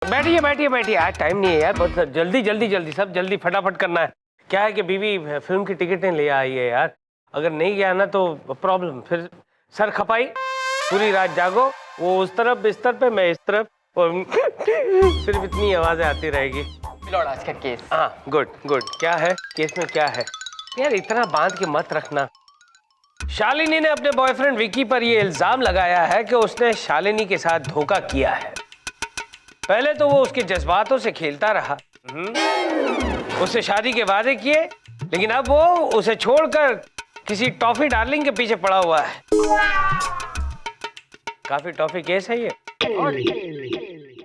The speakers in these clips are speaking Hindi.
बैठिए बैठिए बैठिए, आज टाइम नहीं है यार, बहुत जल्दी जल्दी जल्दी सब जल्दी फटाफट करना है। क्या है कि बीवी फिल्म की टिकटें ले आई है यार, अगर नहीं गया ना तो प्रॉब्लम, फिर सर खपाई, पूरी रात जागो, वो उस तरफ बिस्तर पे, मैं इस तरफ, और सिर्फ इतनी आवाजें आती रहेगी। लॉर्ड आज का केस। हाँ गुड गुड, क्या है केस में, क्या है यार, इतना बांध के मत रखना। शालिनी ने अपने बॉयफ्रेंड विकी पर यह इल्जाम लगाया है कि उसने शालिनी के साथ धोखा किया है। पहले तो वो उसके जज्बातों से खेलता रहा, उससे शादी के वादे किए, लेकिन अब वो उसे छोड़कर किसी टॉफी डार्लिंग के पीछे पड़ा हुआ है। काफी टॉफी केस है ये।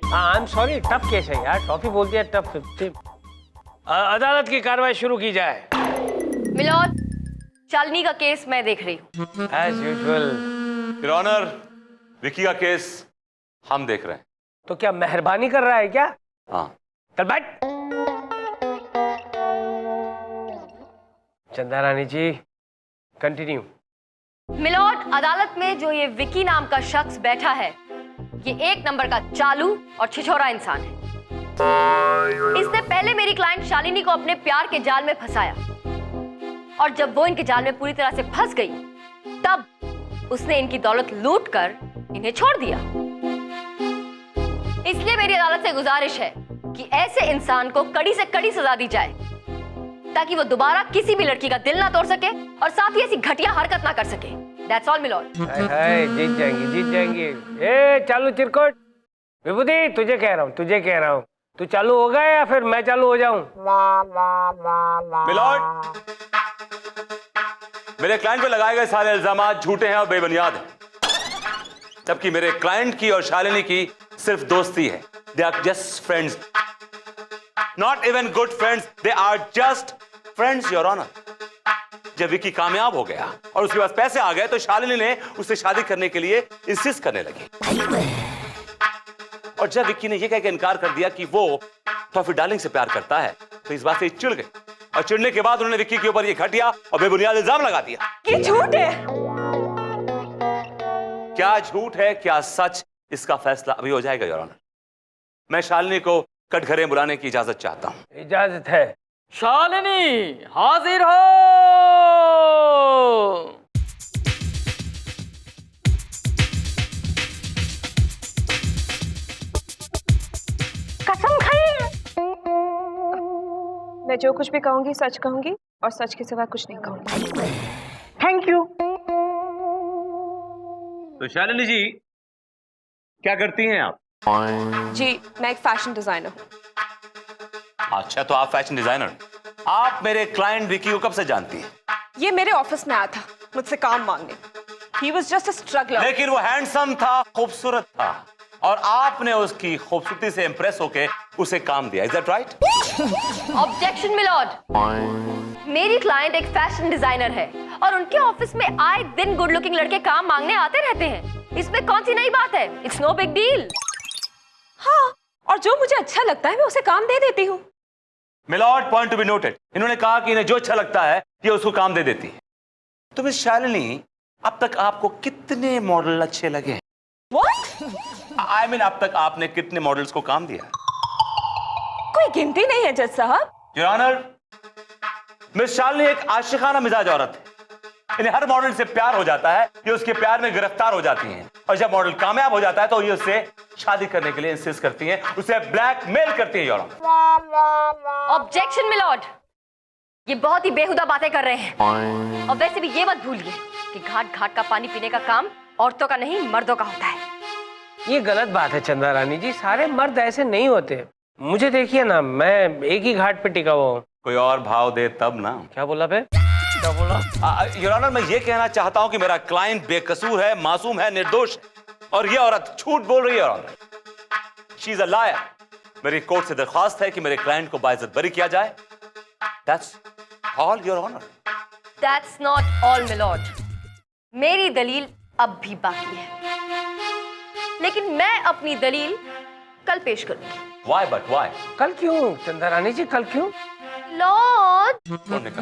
हाँ I am sorry, tough case है यार, टॉफी बोल दिया, टफ। अदालत की कार्रवाई शुरू की जाए। मिलॉर्ड, शालिनी का केस मैं देख रही हूँ। As usual. Your honour, Vicky का केस हम देख रहे हैं। तो क्या मेहरबानी कर रहा है क्या? हाँ। चल बैठ। चंदा रानी जी कंटिन्यू। मिलॉर्ड, अदालत में जो ये विकी नाम का शख्स बैठा है, ये एक नंबर का चालू और छिछोरा इंसान है। इसने पहले मेरी क्लाइंट शालिनी को अपने प्यार के जाल में फंसाया, और जब वो इनके जाल में पूरी तरह से फंस गई, तब उसने इनकी दौलत लूट कर इन्हें छोड़ दिया। इसलिए मेरी अदालत से गुजारिश है कि ऐसे इंसान को कड़ी से कड़ी सजा दी जाए, ताकि वो दोबारा किसी भी लड़की का दिल ना तोड़ सके और साथ ही ऐसी घटिया हरकत ना कर सके। That's all, milord. हाय जीत जाएंगी, जीत जाएंगी। ए चालू चिरकुट, विभूति तुझे कह रहा हूँ, तुझे कह रहा हूँ, तू चालू होगा या फिर मैं चालू हो जाऊं? मिलॉर्ड, मेरे क्लाइंट पे लगाए गए सारे इल्जाम झूठे हैं और बेबुनियाद हैं, जबकि मेरे क्लाइंट की और शालिनी की सिर्फ दोस्ती है। They are just friends, not even good friends, they are just friends your honour. जब विकी कामयाब हो गया और उसके पास पैसे आ गए तो शालिनी ने उससे शादी करने के लिए इंसिस्ट करने लगी, और जब विकी ने यह कह के इनकार कर दिया कि वो टॉफी डार्लिंग से प्यार करता है, तो इस बात से चिढ़ गए, और चिढ़ने के बाद उन्होंने विकी के ऊपर यह घटिया और बेबुनियाद इल्जाम लगा दिया। ये झूठ है। क्या झूठ है क्या सच, इसका फैसला अभी हो जाएगा योर ऑनर। मैं शालिनी को कटघरे बुलाने की इजाजत चाहता हूं। इजाजत है। शालिनी हाजिर हो। कसम खाई। मैं जो कुछ भी कहूंगी सच कहूंगी, और सच के सिवा कुछ नहीं कहूंगी। Thank you. तो शालिनी जी क्या करती हैं आप? जी मैं एक फैशन डिजाइनर हूँ। अच्छा, तो आप फैशन डिजाइनर। आप मेरे क्लाइंट विकी को कब से जानती हैं? ये मेरे ऑफिस में आया था मुझसे काम मांगने। He was just a struggler. लेकिन वो हैंडसम था, खूबसूरत था, और आपने उसकी खूबसूरती से इंप्रेस होके उसे काम दिया। Is that right? Objection milord, मेरी क्लाइंट एक फैशन डिजाइनर है और उनके ऑफिस में आए दिन गुड लुकिंग लड़के काम मांगने आते रहते हैं। इसमें कौन सी नई बात है? It's no big deal. हाँ, और जो मुझे अच्छा लगता है मैं उसे काम दे देती हूँ। Milord, point to be noted. इन्होंने कहा कि इन्हें जो अच्छा लगता है ये उसको काम दे देती है। तो मिस शालिनी, अब तक आपको कितने मॉडल अच्छे लगे? What? आई मीन अब तक आपने कितने मॉडल्स को काम दिया? कोई गिनती नहीं है जज साहब। योर ऑनर, मिस शालिनी एक आशिकाना मिजाज औरत है। इन्हें हर मॉडल से प्यार हो जाता है, ये उसके प्यार में गिरफ्तार हो जाती हैं, और जब मॉडल कामयाब हो जाता है तो ये उससे शादी करने के लिए इंसिस्ट करती हैं, उसे ब्लैकमेल करती हैं। Your honour. ऑब्जेक्शन मिलॉर्ड, ये बहुत ही बेहुदा बातें कर रहे हैं, और वैसे भी ये मत भूलिए कि घाट घाट का पानी पीने का काम औरतों का नहीं मर्दों का होता है। ये गलत बात है चंदा रानी जी, सारे मर्द ऐसे नहीं होते। मुझे देखिए ना, मैं एक ही घाट पे टिका हुआ हूँ। कोई और भाव दे तब ना। क्या बोला बे? क्या बोला? योर ऑनर, मैं ये कहना चाहता हूं कि मेरा क्लाइंट बेकसूर है, मासूम है, निर्दोष, और ये औरत झूठ बोल रही है। Your honour, she is a liar. मेरी कोर्ट से दरख्वास्त है कि मेरे क्लाइंट को बाइज्जत बरी किया जाए। That's all your honour. That's not all milord, मेरी दलील अब भी बाकी है, लेकिन मैं अपनी दलील कल पेश करूंगी। Why but why? कल क्यों चंदा रानी जी, कल क्यों? Lord, Don't make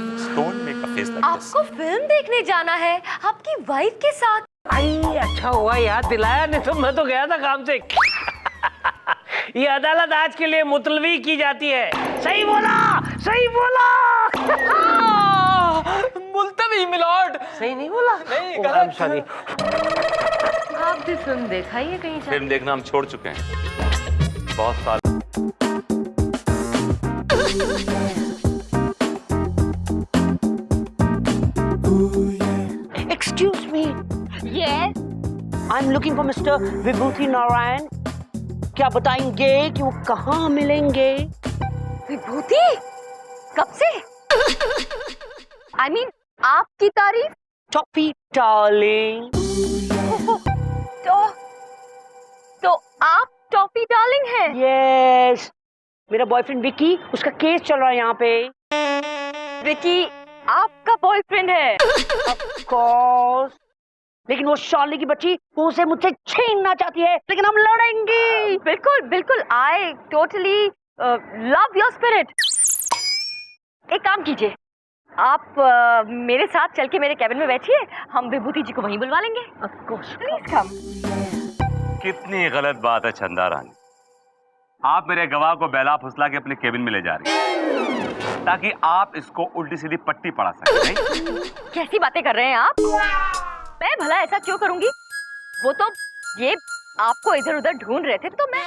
a face like this. आपको फिल्म देखने जाना है आपकी वाइफ के साथ। आई अच्छा हुआ याद दिलाया, नहीं तो मैं तो गया था काम से। ये अदालत आज के लिए मुतलवी की जाती है। सही बोला, सही बोला। मुल्तवी मिलॉर्ड। सही नहीं बोला? नहीं, Oh, गलत। I'm sorry। आप भी फिल्म देखा ही है कहीं से? फिल्म देखना हम छोड़ चुके हैं बहुत साल। Excuse me, Yes. I'm looking for Mr. विभूति नारायण। क्या बताएंगे कि वो कहाँ मिलेंगे? विभूति? कब से? I mean, आपकी तारीफ? Toffee darling. तो आप टॉफी डार्लिंग हैं? यस, मेरा बॉयफ्रेंड विकी, उसका केस चल रहा है यहाँ पे। विकी आपका बॉयफ्रेंड है? Of course, लेकिन वो शालिनी की बच्ची वो उसे मुझसे छीनना चाहती है, लेकिन हम लड़ेंगे। बिल्कुल बिल्कुल, I totally love your spirit. एक काम कीजिए, आप मेरे साथ चल के मेरे कैबिन में बैठिए, हम विभूति जी को वहीं बुलवा लेंगे। Of course, please come. कितनी गलत बात है चंदा रानी, आप मेरे गवाह को बेला फुसला के अपने केबिन में ले जा रही हैं ताकि आप इसको उल्टी सीधी पट्टी पढ़ा सकें। नहीं? कैसी बातें कर रहे हैं आप? मैं भला ऐसा क्यों करूंगी? वो तो ये आपको इधर उधर ढूंढ रहे थे तो मैं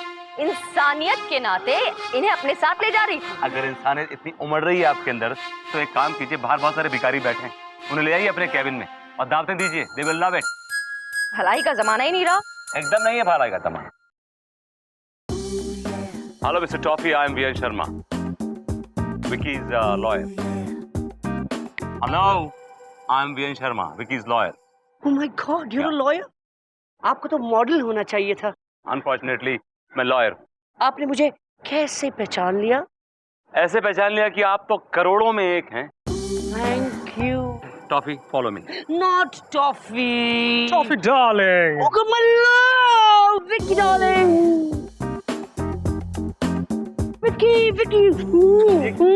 इंसानियत के नाते इन्हें अपने साथ ले जा रही थी। अगर इंसानियत इतनी उमड़ रही है आपके अंदर तो एक काम कीजिए, बाहर बहुत सारे भिखारी बैठे हैं, उन्हें ले जाइए अपने केबिन में और दावतें दीजिए। They will love it. भलाई का जमाना ही नहीं रहा। एकदम नहीं है भलाई का जमाना। Hello mister Toffee, I am VN Sharma, Vicky's lawyer. Hello, I am VN Sharma, Vicky's lawyer. oh my God, you're a lawyer? आपको तो मॉडल होना चाहिए था। अनफॉर्चुनेटली मैं लॉयर हूँ। आपने मुझे कैसे पहचान लिया? ऐसे पहचान लिया कि आप तो करोड़ों में एक हैं। Thank you. Toffee, follow me. Not toffee. Toffee darling. Oh, my love, Vicky darling. Vicky.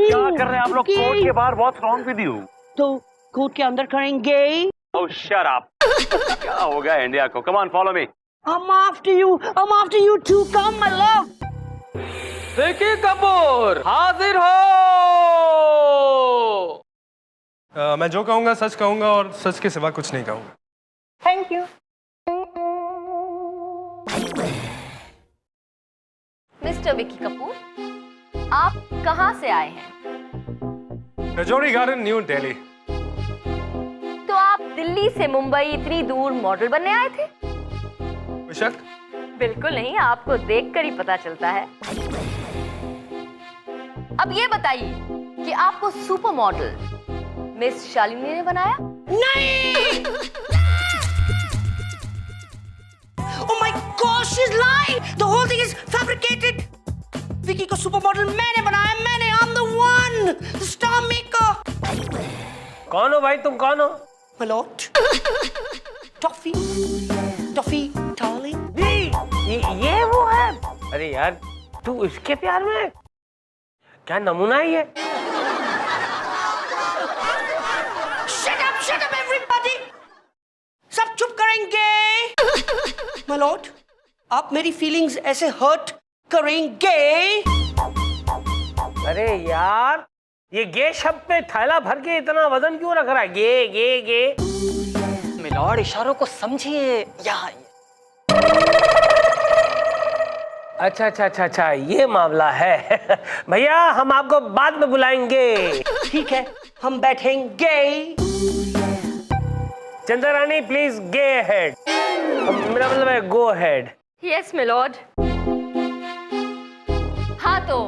क्या कर रहे हैं आप लोग कोर्ट के बाहर? बहुत रॉन्ग विद यू। तो कोर्ट के अंदर करेंगे। Oh, shut up. क्या हो गया इंडिया को? Come on, follow me. I'm after you. I'm after you too. Come, my love. Vicky Kapoor हाजिर हो। मैं जो कहूँगा सच कहूँगा और सच के सिवा कुछ नहीं कहूँगा। Thank you. Mister Vicky Kapoor, आप कहाँ से आए हैं? Rajouri garden, new Delhi. तो आप दिल्ली से मुंबई इतनी दूर मॉडल बनने आए थे? कोई शक? बिल्कुल नहीं, आपको देखकर ही पता चलता है। अब ये बताइए कि आपको सुपर मॉडल मिस शालिनी ने बनाया? नहीं! Oh my gosh, she's lying! The whole thing is fabricated. Vicky को सुपर मॉडल मैंने बनाया, मैंने। I'm the one, the star maker. कौन हो भाई, तुम कौन हो? My lord. Toffee, darling. ये वो है? अरे यार, तू इसके प्यार में है? क्या नमूना है ये? Shut up, everybody. सब चुप करेंगे। My lord, आप मेरी फीलिंग्स ऐसे हर्ट करेंगे? अरे यार, ये गे शब्द पे थैला भर के इतना वजन क्यों रख रहा है? गे। मिलॉर्ड इशारों को समझिए। यहाँ अच्छा, ये मामला है। भैया, हम आपको बाद में बुलाएंगे। ठीक है, हम बैठेंगे। चंदा रानी, प्लीज गे अहेड। मेरा मतलब है गो अहेड। Yes milord. हाँ तो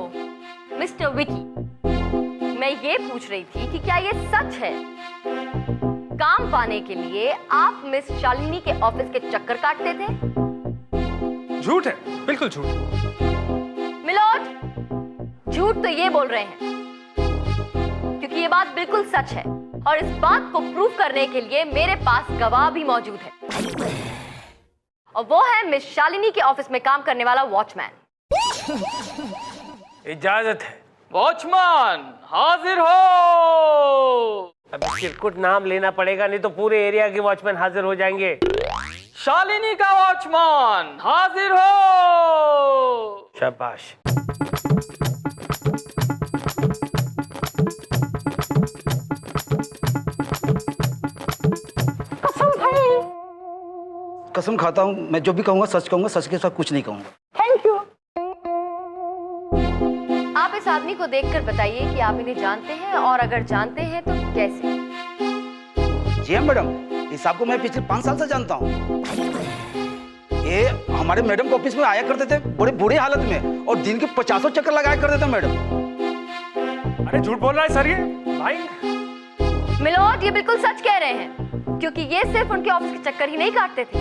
मिस्टर विकी, मैं ये पूछ रही थी कि क्या ये सच है काम पाने के लिए आप मिस शालिनी के ऑफिस के चक्कर काटते थे? झूठ है, बिल्कुल झूठ। मिलॉर्ड, झूठ तो ये बोल रहे हैं क्योंकि ये बात बिल्कुल सच है और इस बात को प्रूव करने के लिए मेरे पास गवाह भी मौजूद है और वो है मिस शालिनी के ऑफिस में काम करने वाला वॉचमैन। इजाजत है। वॉचमैन हाजिर हो। अब चिरकुट नाम लेना पड़ेगा, नहीं तो पूरे एरिया के वॉचमैन हाजिर हो जाएंगे। शालिनी का वॉचमैन हाजिर हो। शाबाश। कसम खाता हूँ, मैं जो भी कहूँगा सच कहूँगा, सच के साथ कुछ नहीं कहूँगा। आप इस आदमी को देखकर बताइए कि आप इन्हें जानते हैं, और अगर जानते हैं तो कैसे। जी हाँ मैडम, इस आपको मैं पिछले 5 साल से जानता हूँ। ये हमारे मैडम के ऑफिस में आया करते थे बड़े बुरे हालत में, और दिन के 50 चक्कर लगाया करते थे मैडम। अरे झूठ बोल रहा है सर, ये लाइन। मिलोड, ये बिल्कुल सच कह रहे हैं, क्योंकि ये सिर्फ उनके ऑफिस के चक्कर ही नहीं काटते थे,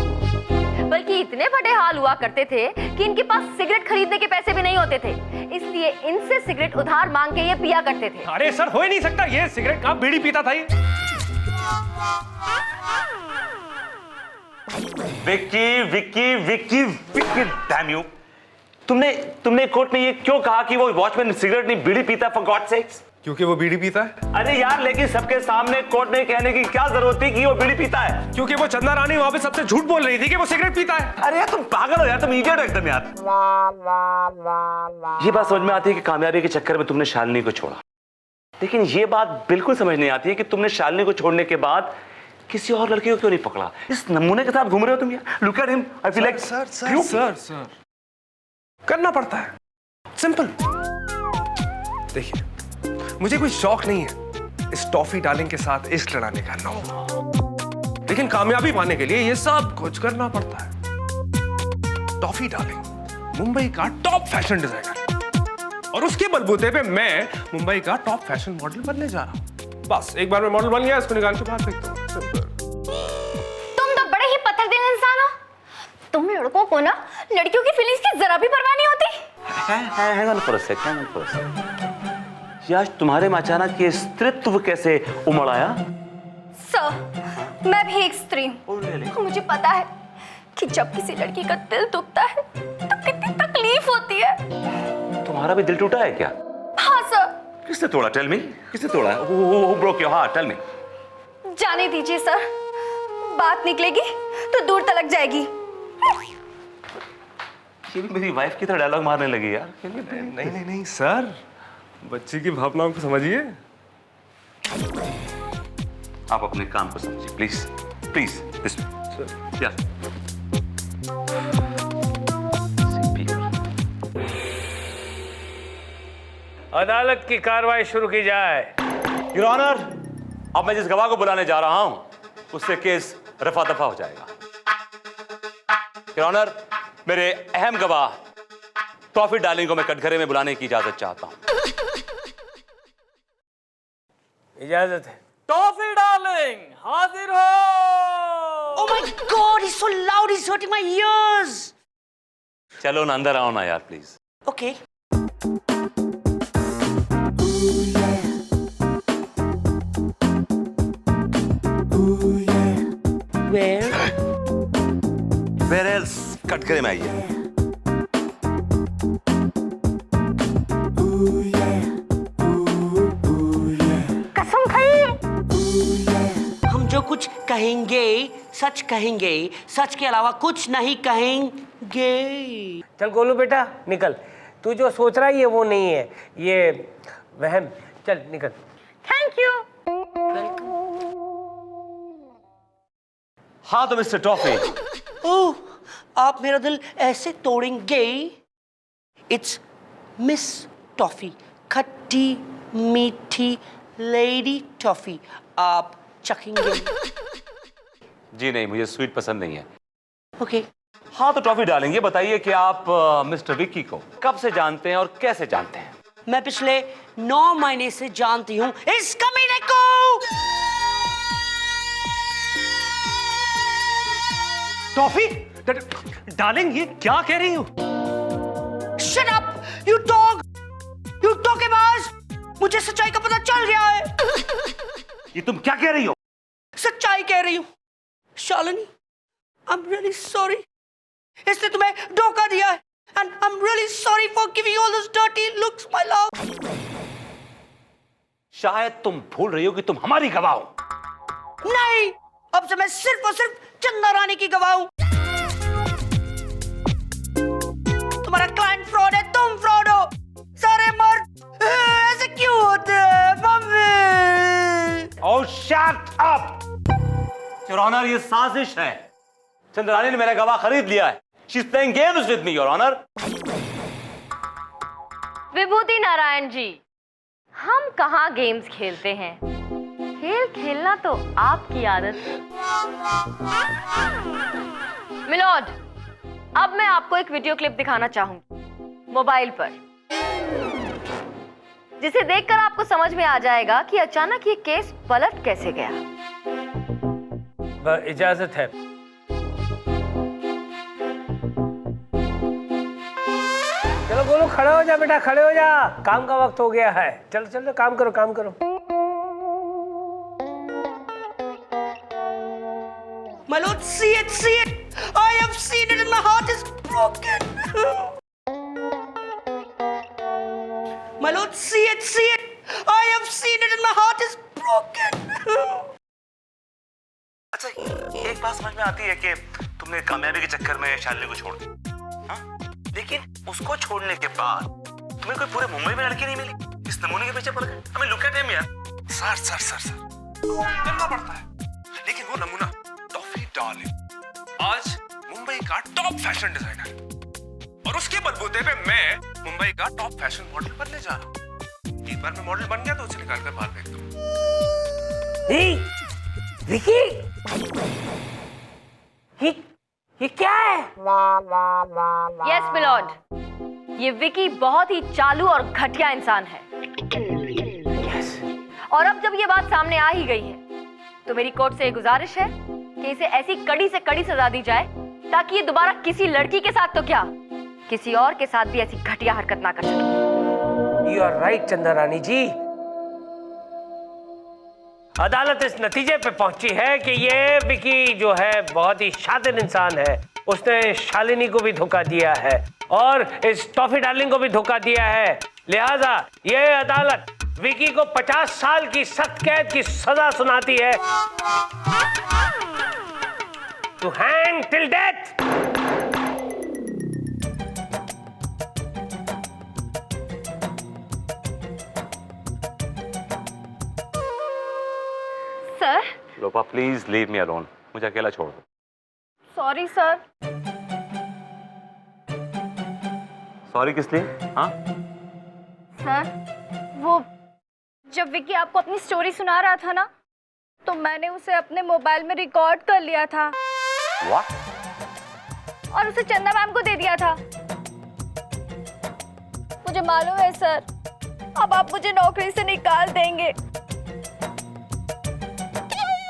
बल्कि इतने फटे हाल हुआ करते थे कि इनके पास सिगरेट खरीदने के पैसे भी नहीं होते थे, इसलिए इनसे सिगरेट उधार मांग के ये पिया करते थे। अरे सर, हो ही नहीं सकता, ये सिगरेट कहाँ बीड़ी पीता था ये। विक्की विक्की विक्की विक्की डैम यू, तुमने कोर्ट में ये क्यों कहा कि वो वॉचमैन सिगरेट नहीं बीड़ी पीता, फॉर गॉड सेक्स? क्योंकि वो बीड़ी पीता है। अरे यार, लेकिन सबके सामने कोर्ट में कहने की क्या जरूरत थी कि वो बीड़ी पीता है? क्योंकि वो चंदा रानी वहां पे सबसे झूठ बोल रही थी कि वो सिगरेट पीता है। अरे यार, तुम पागल हो यार, तुम इडियट हो एकदम यार। ये बात समझ में आती है कि कामयाबी के चक्कर में तुमने शालिनी को छोड़ा, लेकिन ये बात बिल्कुल समझ नहीं आती है कि तुमने शालिनी को छोड़ने के बाद किसी और लड़की को क्यों नहीं पकड़ा। इस नमूने के साथ घूम रहे हो तुम यार। Look at him, I feel like sir करना पड़ता है, सिंपल। देखिए, मुझे कोई शौक नहीं है इस टॉफी डार्लिंग के साथ इश्क लड़ाने का, नो। लेकिन कामयाबी पाने के लिए ये सब कुछ करना पड़ता है। टॉफी डार्लिंग मुंबई का टॉप फैशन डिजाइनर, और उसके बलबूते पे मैं मुंबई का टॉप फैशन मॉडल बनने जा रहा हूं। बस एक बार मैं मॉडल बन गया, इसको निकाल के बाहर फेंक दो। तुम तो बड़े ही पत्थरदिल इंसान हो। तुम लड़कों को ना लड़कियों की फीलिंग्स की जरा भी परवाह नहीं होती। hang on for a second। यार, तुम्हारे में अचानक ये स्त्रीत्व कैसे उमड़ आया? सर, मैं भी एक स्त्री हूँ। मुझे पता है कि जब किसी लड़की का दिल दुखता है तो कितनी तकलीफ होती है। तुम्हारा भी दिल टूटा है क्या? हाँ सर। किसने तोड़ा? टेल मी, किसने तोड़ा? Who broke your heart? Tell me। जाने दीजिए सर, बात निकलेगी तो दूर तलक जाएगी। ये भी मेरी वाइफ की तरह डायलॉग मारने लगी यार। नहीं सर, बच्ची की भावनाओं को समझिए। आप अपने काम को समझिए, प्लीज प्लीज। दिस या अदालत की कार्रवाई शुरू की जाए। योर ऑनर, अब मैं जिस गवाह को बुलाने जा रहा हूं उससे केस रफा दफा हो जाएगा। योर ऑनर, मेरे अहम गवाह टॉफी डार्लिंग को मैं कटघरे में बुलाने की इजाजत चाहता हूं। इजाजत है। टॉफी डार्लिंग हाजिर हो। Oh my God, he's so loud, he's hurting my ears. चलो ना, अंदर आओ ना यार, प्लीज। Okay. Where else? कटघरे में आइए। कसम खाइए। हम जो कुछ कहेंगे सच कहेंगे, सच के अलावा कुछ नहीं कहेंगे। चल गोलू बेटा निकल, तू जो सोच रहा है ये वो नहीं है, ये वहम। चल निकल। Thank you. हाँ तो मिस्टर टॉफी, ओह, आप मेरा दिल ऐसे तोड़ेंगे। इट्स मिस टॉफी, खट्टी मीठी लेडी टॉफी, आप चखेंगे? जी नहीं, मुझे स्वीट पसंद नहीं है। ओके। हाँ तो टॉफी डालेंगे, बताइए कि आप मिस्टर विक्की को कब से जानते हैं और कैसे जानते हैं? मैं पिछले 9 महीने से जानती हूँ इस कमीने को। टॉफी डार्लिंग, ये क्या कह रही हो? Shut up, you dog, you धोखेबाज। मुझे सच्चाई का पता चल गया है। ये तुम क्या कह रही हो? सच्चाई कह रही हूँ। Shalini, I'm really sorry। इसने तुम्हें धोखा दिया है, and I'm really sorry for giving you all those dirty looks, my love। शायद तुम भूल रही हो कि तुम हमारी गवाह हो। नहीं, अब से मैं सिर्फ और सिर्फ चंदा रानी की गवाह हूँ। तुम्हारा क्लाइंट फ्रॉड है, तुम फ्रॉड हो। सारे मर्द ऐसे क्यों होते हैं mummy? Oh, shut up! Your Honor, ये साजिश है। चंद्रानी ने मेरा गवाह खरीद लिया है। She's playing games with me, Your Honor. विभूति नारायण जी, हम कहाँ गेम्स खेलते हैं, खेल खेलना तो आपकी आदत है। मिलोड, अब मैं आपको एक वीडियो क्लिप दिखाना चाहूंगी मोबाइल पर, जिसे देखकर आपको समझ में आ जाएगा कि अचानक ये केस पलट कैसे गया। इजाजत है। चलो गोलू, खड़े हो जा बेटा, खड़े हो जा, काम का वक्त हो गया है। चलो चलो, काम करो काम करो। My lord, see it, see it. I have seen it and my heart is broken. My lord, see it, see it. I have seen it and my heart is broken. अच्छा, एक बात समझ में आती है कि तुमने कामयाबी के चक्कर में शालिनी को छोड़ दिया, हाँ? लेकिन उसको छोड़ने के बाद तुम्हें कोई पूरे मुंबई में लड़की नहीं मिली? इस नमूने के पीछे पड़ गए? हमें लुक एट हिम यार। सर करना पड़ता है, लेकिन वो नमूना टॉफी डार्लिंग आज मुंबई का टॉप फैशन डिजाइनर है, और उसके बलबूते पे मैं मुंबई का टॉप फैशन मॉडल बनने जा रहा हूँ। एक बार मैं मॉडल बन गया तो उसे निकाल कर बाहर फेंक दूँ। विकी, ये क्या है? यस मिलोड, ये विकी बहुत ही चालू और घटिया इंसान है। और अब जब ये बात सामने आ ही गई है, तो मेरी कोर्ट से ये गुजारिश है कि इसे ऐसी कड़ी से कड़ी सजा दी जाए ताकि ये दोबारा किसी लड़की के साथ तो क्या, किसी और के साथ भी ऐसी घटिया हरकत ना कर सके। यू आर राइट चंद्रा रानी जी। अदालत इस नतीजे पे पहुंची है कि ये विकी जो है बहुत ही शातिर इंसान है। उसने शालिनी को भी धोखा दिया है और इस टॉफी डार्लिंग को भी धोखा दिया है। लिहाजा ये अदालत विकी को 50 साल की सख्त कैद की सजा सुनाती है, to hang till death. Sir, Lopa, please leave me alone. मुझे अकेला छोड़ दो। Sorry sir. सॉरी किस लिए? हाँ? सर, वो जब विकी आपको अपनी स्टोरी सुना रहा था ना, तो मैंने उसे अपने मोबाइल में रिकॉर्ड कर लिया था। What? और उसे चंदा मैम को दे दिया था। मुझे मालूम है सर, अब आप मुझे नौकरी से निकाल देंगे।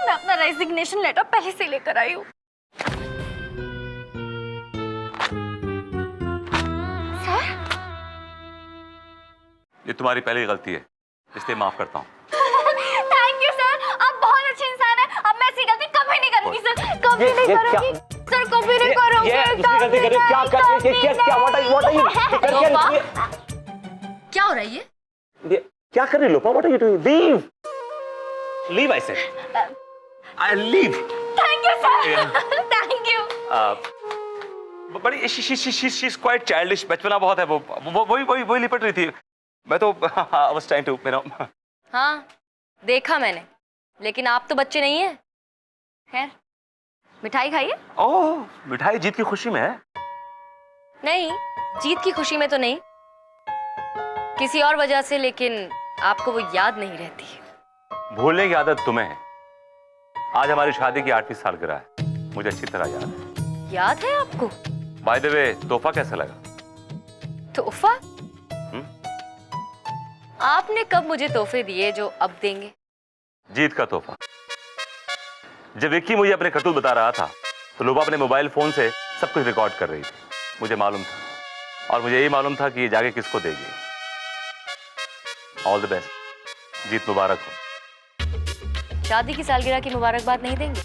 मैं अपना रेजिग्नेशन लेटर पहले से लेकर आई हूँ। सर, ये तुम्हारी पहली गलती है, इसलिए माफ करता हूँ। थैंक यू सर, आप बहुत अच्छे इंसान हैं। अब मैं ऐसी गलती कभी नहीं करूंगी सर, कभी नहीं करूंगी सर, कभी नहीं करूंगी। क्या हो रहा है ये? क्या कर रही लोपा? What are you doing? Leave! Leave, I said. I leave. Thank you sir, thank you. बड़ी she's quite childish. बचपना बहुत है। वो वही लिपट रही थी। मैं तो I was trying to, you know. हाँ, देखा मैंने, लेकिन आप तो बच्चे नहीं हैं। खैर, मिठाई खाइए। ओह, मिठाई जीत की खुशी में है? नहीं, जीत की खुशी में तो नहीं, किसी और वजह से, लेकिन आपको वो याद नहीं रहती। भूलने की आदत तुम्हें है। आज हमारी शादी की 8वीं सालगिरह है, मुझे अच्छी तरह याद है। याद है आपको? बाय द वे, तोहफा कैसा लगा? तोहफा? आपने कब मुझे तोहफे दिए जो अब देंगे? जीत का तोहफा। जब विक्की मुझे अपने करतूत बता रहा था, तो लोबा अपने मोबाइल फोन से सब कुछ रिकॉर्ड कर रही थी। मुझे मालूम था, और मुझे यही मालूम था कि ये जाके किसको देगी। ऑल द बेस्ट, जीत मुबारक हो। शादी की सालगिरह की मुबारकबाद नहीं देंगे?